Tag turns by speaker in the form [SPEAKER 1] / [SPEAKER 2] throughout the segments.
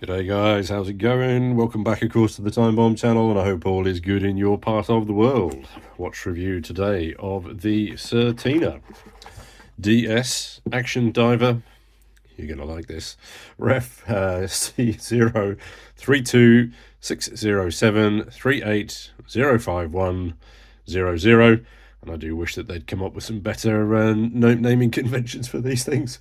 [SPEAKER 1] G'day guys, how's it going? Welcome back of course to the Time Bomb channel, and I hope all is good in your part of the world. Watch review today of the CERTINA DS Action Diver. You're gonna like this. Ref C032.607.38.051.00. And I do wish that they'd come up with some better naming conventions for these things.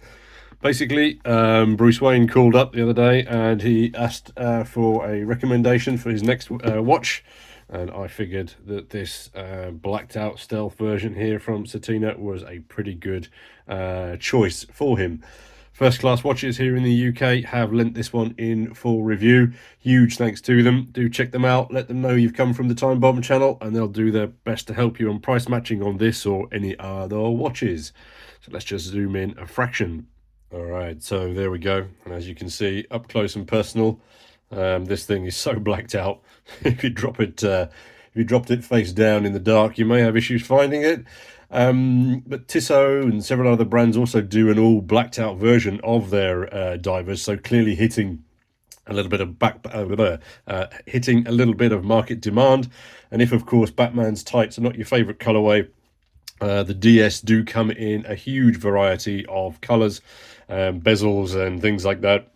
[SPEAKER 1] Basically, Bruce Wayne called up the other day and he asked for a recommendation for his next watch, and I figured that this blacked out stealth version here from CERTINA was a pretty good choice for him. First Class Watches here in the UK have lent this one in for review. Huge thanks to them. Do check them out. Let them know you've come from the Time Bomb channel, and they'll do their best to help you on price matching on this or any other watches. So let's just zoom in a fraction. All right, so there we go. And as you can see, up close and personal, this thing is so blacked out. If you dropped it face down in the dark, you may have issues finding it. But Tissot and several other brands also do an all blacked out version of their divers, so clearly hitting a little bit of hitting a little bit of market demand. And if of course Batman's tights are not your favorite colorway, the DS do come in a huge variety of colors, bezels and things like that,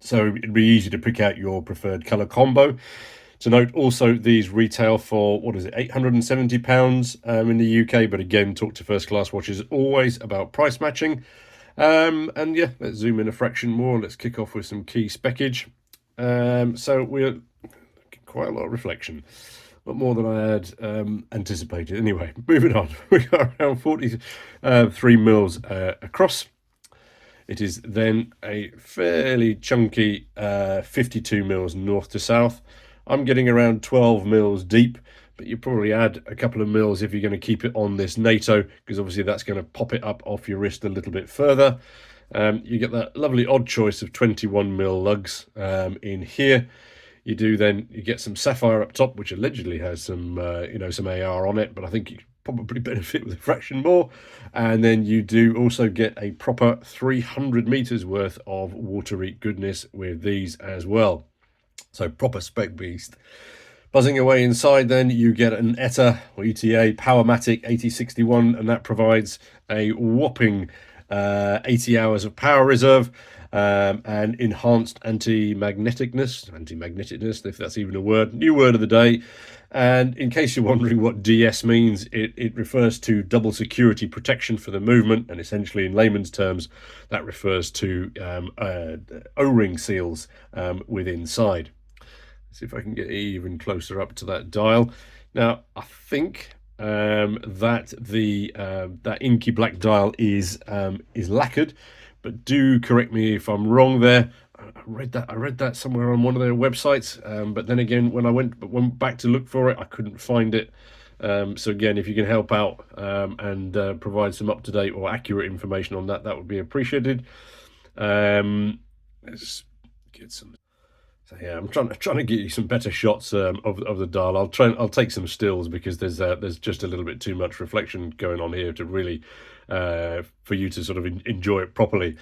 [SPEAKER 1] so it'd be easy to pick out your preferred color combo. To note also, these retail for, what is it, £870 in the UK, but again, talk to First Class Watches always about price matching. And yeah, let's zoom in a fraction more. Let's kick off with some key speckage. So we're quite a lot of reflection, but more than I had anticipated. Anyway, moving on. We are around 43 mils across. It is then a fairly chunky 52 mils north to south. I'm getting around 12 mils deep, but you probably add a couple of mils if you're going to keep it on this NATO, because obviously that's going to pop it up off your wrist a little bit further. You get that lovely odd choice of 21 mil lugs in here. You get some sapphire up top, which allegedly has some some AR on it, but I think you probably benefit with a fraction more. And then you do also get a proper 300 meters worth of watery goodness with these as well. So proper spec beast. Buzzing away inside, then you get an ETA or ETA Powermatic 8061, and that provides a whopping 80 hours of power reserve and enhanced anti-magneticness, if that's even a word. New word of the day. And in case you're wondering what DS means, it refers to double security protection for the movement, and essentially in layman's terms that refers to O-ring seals with inside. See if I can get even closer up to that dial. Now, I think that that inky black dial is lacquered, but do correct me if I'm wrong there. I read that somewhere on one of their websites, but then again, when I went back to look for it, I couldn't find it. So again, if you can help out and provide some up-to-date or accurate information on that, that would be appreciated. Let's get some. So yeah, I'm trying to get you some better shots of the dial. I'll take some stills because there's just a little bit too much reflection going on here to really for you to sort of enjoy it properly.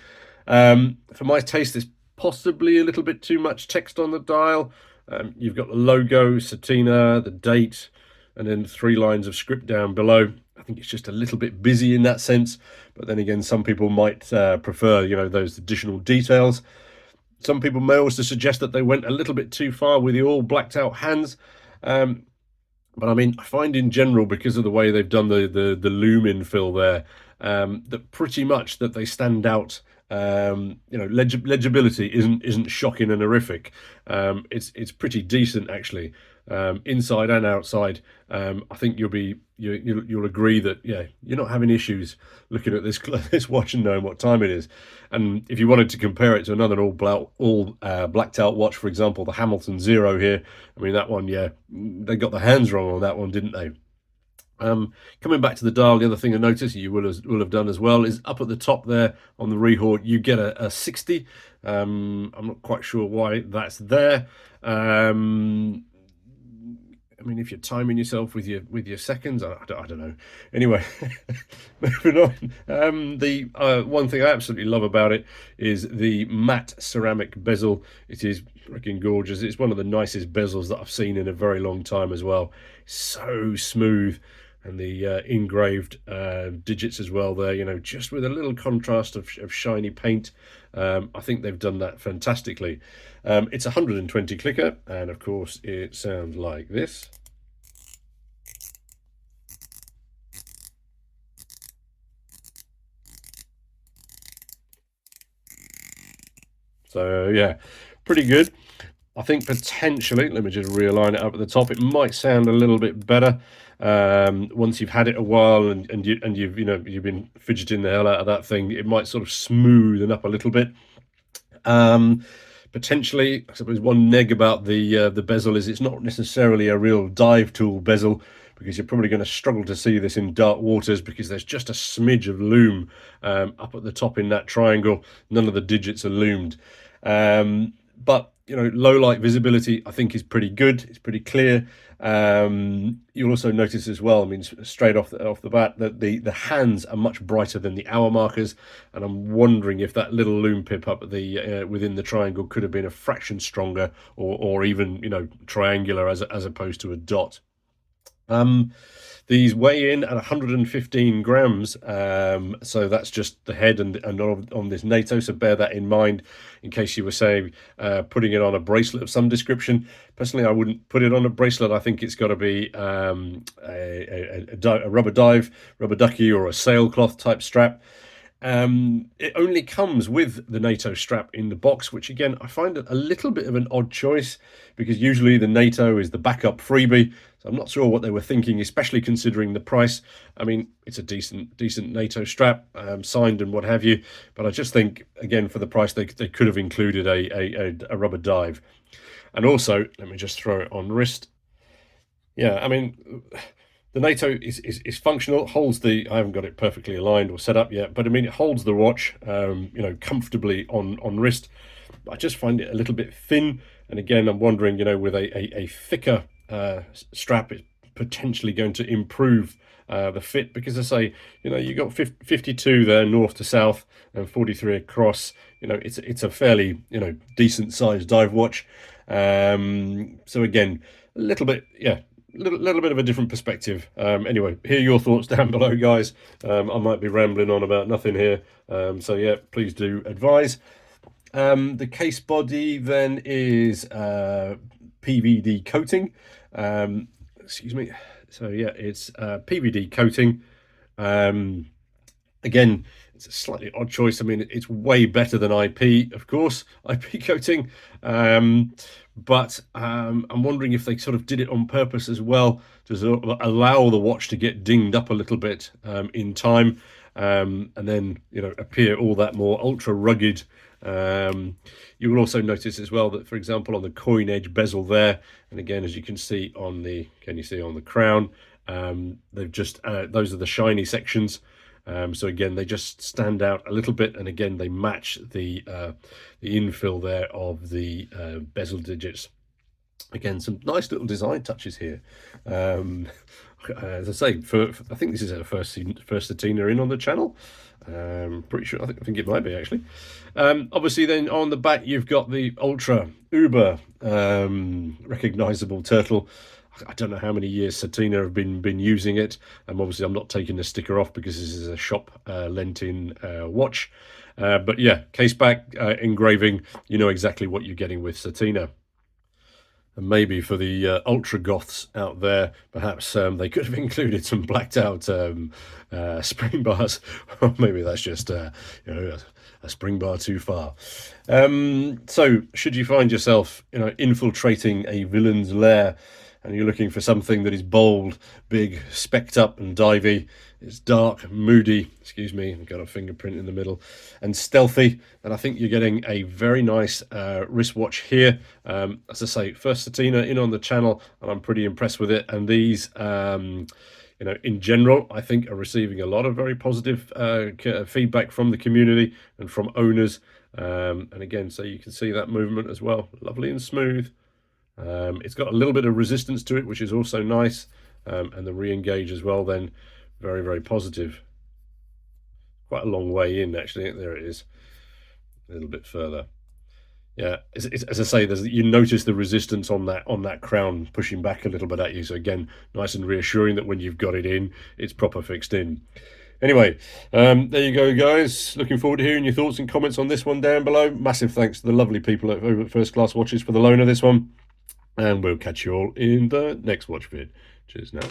[SPEAKER 1] For my taste, there's possibly a little bit too much text on the dial. You've got the logo, CERTINA, the date, and then 3 lines of script down below. I think it's just a little bit busy in that sense, but then again, some people might prefer those additional details. Some people may also suggest that they went a little bit too far with the all blacked out hands. But I mean, I find in general, because of the way they've done the lumen fill there, that pretty much that they stand out. Legibility isn't shocking and horrific. It's pretty decent actually, inside and outside. I think you'll agree that you're not having issues looking at this watch and knowing what time it is. And if you wanted to compare it to another all blacked out watch, for example, the Hamilton Zero here, I mean that one, they got the hands wrong on that one, didn't they? Coming back to the dial, the other thing I noticed you will have done as well is up at the top there on the Rehort, you get a 60. I'm not quite sure why that's there. I mean, if you're timing yourself with your seconds, I don't know. Anyway, moving on. The one thing I absolutely love about it is the matte ceramic bezel. It is freaking gorgeous. It's one of the nicest bezels that I've seen in a very long time as well. So smooth, and the engraved digits as well there, you know, just with a little contrast of shiny paint. I think they've done that fantastically. It's a 120 clicker, and of course it sounds like this. So yeah, pretty good. I think potentially, let me just realign it up at the top. It might sound a little bit better once you've had it a while and you've you've been fidgeting the hell out of that thing. It might sort of smoothen up a little bit. Potentially, I suppose one neg about the bezel is it's not necessarily a real dive tool bezel, because you're probably going to struggle to see this in dark waters because there's just a smidge of lume up at the top in that triangle. None of the digits are lumed. But you know, low light visibility I think is pretty good. It's pretty clear. You'll also notice as well, I mean, straight off the bat, that the hands are much brighter than the hour markers, and I'm wondering if that little lume pip up at the within the triangle could have been a fraction stronger, or even, you know, triangular as opposed to a dot. These weigh in at 115 grams, so that's just the head and on this NATO, so bear that in mind in case you were, say, putting it on a bracelet of some description. Personally, I wouldn't put it on a bracelet. I think it's got to be a rubber ducky, or a sailcloth type strap. It only comes with the NATO strap in the box, which again I find a little bit of an odd choice, because usually the NATO is the backup freebie. So I'm not sure what they were thinking, especially considering the price. I mean, it's a decent NATO strap, signed and what have you, but I just think, again, for the price, they could have included a rubber dive. And also, let me just throw it on wrist. Yeah, I mean, the NATO is functional. Holds the, I haven't got it perfectly aligned or set up yet, but I mean, it holds the watch, you know, comfortably on wrist. I just find it a little bit thin, and again, I'm wondering, you know, with a thicker strap, it's potentially going to improve the fit, because I say, you know, you got 52 there north to south and 43 across. You know, it's a fairly, you know, decent sized dive watch. So again, a little bit, yeah, little bit of a different perspective. Anyway, hear your thoughts down below, guys. I might be rambling on about nothing here, so yeah, please do advise. The case body then is PVD coating. Excuse me. So yeah, it's PVD coating. Again, it's a slightly odd choice. I mean, it's way better than IP, of course, IP coating. But I'm wondering if they sort of did it on purpose as well, to sort of allow the watch to get dinged up a little bit in time, and then, you know, appear all that more ultra rugged. You will also notice as well that, for example, on the coin edge bezel there, and again, as you can see on the, can you see on the crown, they've just those are the shiny sections. So again, they just stand out a little bit, and again, they match the infill there of the bezel digits. Again, some nice little design touches here. As I say, I think this is our first CERTINA in on the channel. Pretty sure, I think it might be, actually. Obviously, then on the back, you've got the ultra uber recognizable turtle. I don't know how many years CERTINA have been using it. Obviously, I'm not taking the sticker off because this is a shop lent-in watch. But yeah, case back engraving, you know exactly what you're getting with CERTINA. And maybe for the ultra goths out there, perhaps they could have included some blacked out spring bars. Or maybe that's just you know, a spring bar too far. So should you find yourself, you know, infiltrating a villain's lair, and you're looking for something that is bold, big, specced up and divey, it's dark, moody, excuse me, I've got a fingerprint in the middle, and stealthy, and I think you're getting a very nice wristwatch here. As I say, first CERTINA in on the channel, and I'm pretty impressed with it. And these, you know, in general, I think are receiving a lot of very positive feedback from the community and from owners. And again, so you can see that movement as well, lovely and smooth. It's got a little bit of resistance to it, which is also nice, and the re-engage as well then, very, very positive. Quite a long way in, actually. There it is, a little bit further. Yeah, as I say, you notice the resistance on that crown pushing back a little bit at you. So again, nice and reassuring that when you've got it in, it's proper fixed in. Anyway, there you go, guys. Looking forward to hearing your thoughts and comments on this one down below. Massive thanks to the lovely people over at First Class Watches for the loan of this one. And we'll catch you all in the next watch vid. Cheers now.